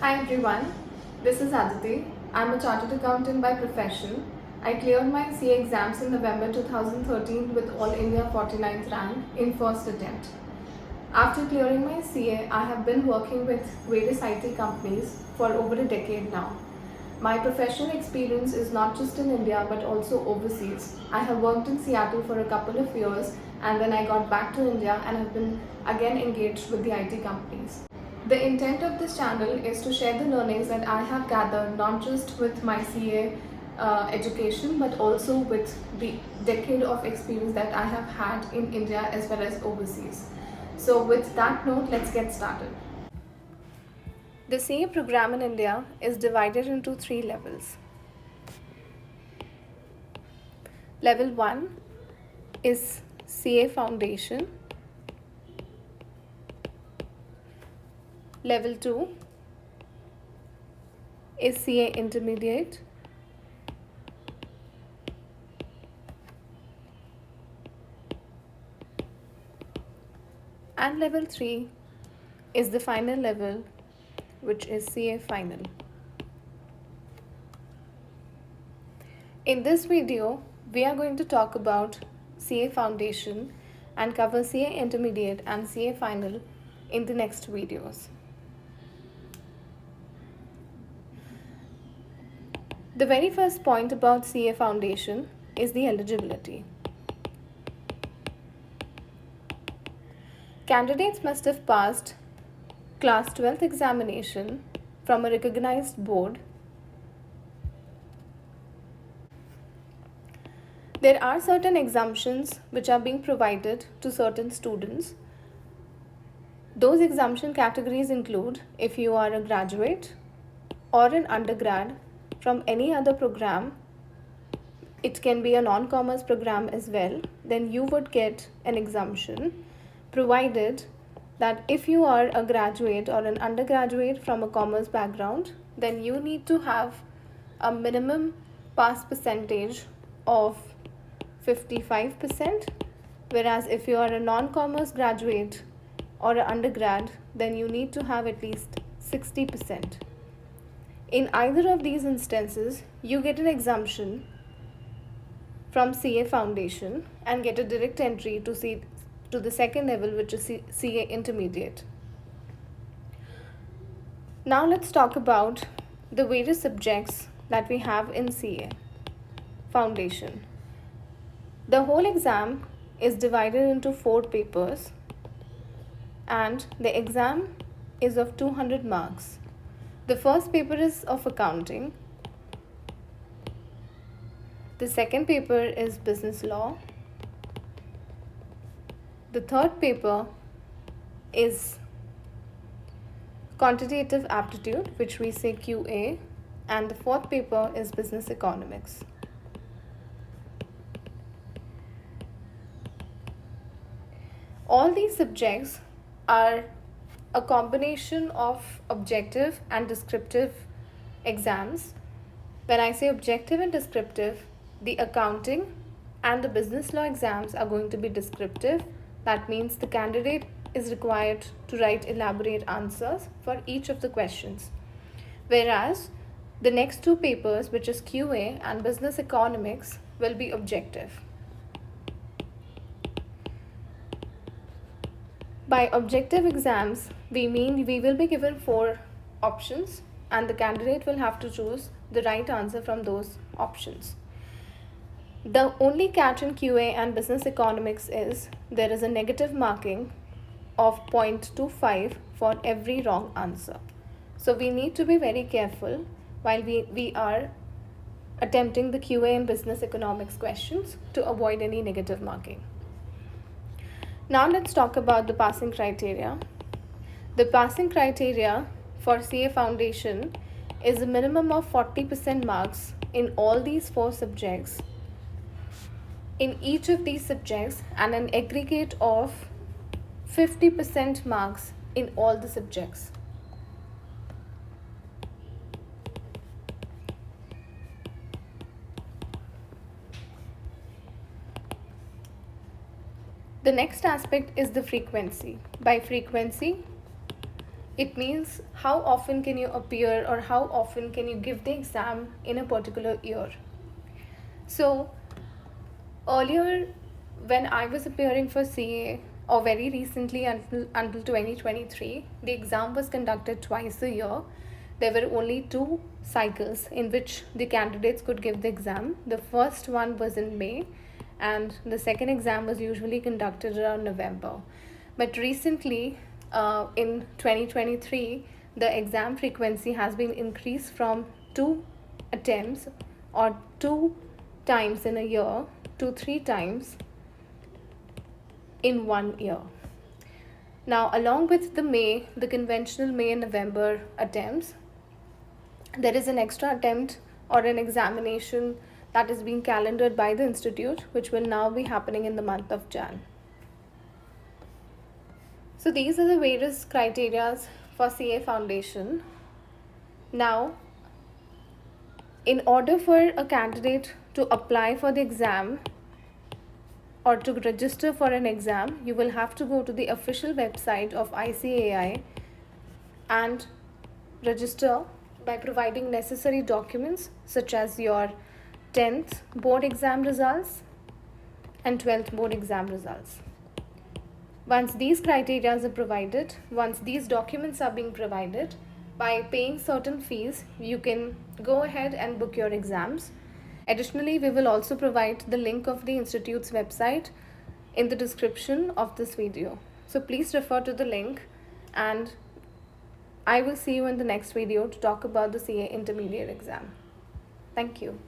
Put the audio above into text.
Hi everyone, this is Aditi. I'm a chartered accountant by profession. I cleared my CA exams in November 2013 with All India 49th rank in first attempt. After clearing my CA, I have been working with various IT companies for over a decade now. My professional experience is not just in India but also overseas. I have worked in Seattle for a couple of years and then I got back to India and have been again engaged with the IT companies. The intent of this channel is to share the learnings that I have gathered not just with my CA education but also with the decade of experience that I have had in India as well as overseas. So with that note, let's get started. The CA program in India is divided into three levels. Level 1 is CA Foundation. Level 2 is CA Intermediate. And level 3 is the final level, which is CA Final. In this video, we are going to talk about CA Foundation and cover CA Intermediate and CA Final in the next videos. The very first point about CA Foundation is the eligibility. Candidates must have passed Class 12th examination from a recognized board. There are certain exemptions which are being provided to certain students. Those exemption categories include if you are a graduate or an undergrad from any other program, it can be a non-commerce program as well, then you would get an exemption, provided that if you are a graduate or an undergraduate from a commerce background, then you need to have a minimum pass percentage of 55%, whereas if you are a non-commerce graduate or an undergrad, then you need to have at least 60%. In either of these instances, you get an exemption from CA Foundation and get a direct entry to the second level, which is CA Intermediate. Now let's talk about the various subjects that we have in CA Foundation. The whole exam is divided into 4 papers and the exam is of 200 marks. The first paper is of accounting. The second paper is business law. The third paper is quantitative aptitude, which we say QA, and the fourth paper is business economics. All these subjects are a combination of objective and descriptive exams. When I say objective and descriptive, the accounting and the business law exams are going to be descriptive. That means the candidate is required to write elaborate answers for each of the questions. Whereas the next 2 papers, which is QA and business economics, will be objective. By objective exams, we mean we will be given 4 options and the candidate will have to choose the right answer from those options. The only catch in QA and business economics is there is a negative marking of 0.25 for every wrong answer. So we need to be very careful while we are attempting the QA and business economics questions to avoid any negative marking. Now let's talk about the passing criteria. The passing criteria for CA Foundation is a minimum of 40% marks in all these 4 subjects, in each of these subjects, and an aggregate of 50% marks in all the subjects. The next aspect is the frequency. By frequency, It means how often can you appear or how often can you give the exam in a particular year. So earlier, when I was appearing for CA, or very recently until 2023, the exam was conducted twice a year. There were only two cycles in which the candidates could give the exam. The first one was in May, and the second exam was usually conducted around November. But recently, in 2023, the exam frequency has been increased from two attempts or two times in a year to three times in 1 year. Now, along with the conventional May and November attempts, there is an extra attempt or an examination that is being calendared by the institute, which will now be happening in the month of Jan. So these are the various criteria for CA Foundation. Now, in order for a candidate to apply for the exam or to register for an exam, you will have to go to the official website of ICAI and register by providing necessary documents such as your 10th board exam results and 12th board exam results. Once these criteria are provided, once these documents are being provided, by paying certain fees, you can go ahead and book your exams. Additionally, we will also provide the link of the institute's website in the description of this video. So please refer to the link, and I will see you in the next video to talk about the CA intermediate exam. Thank you.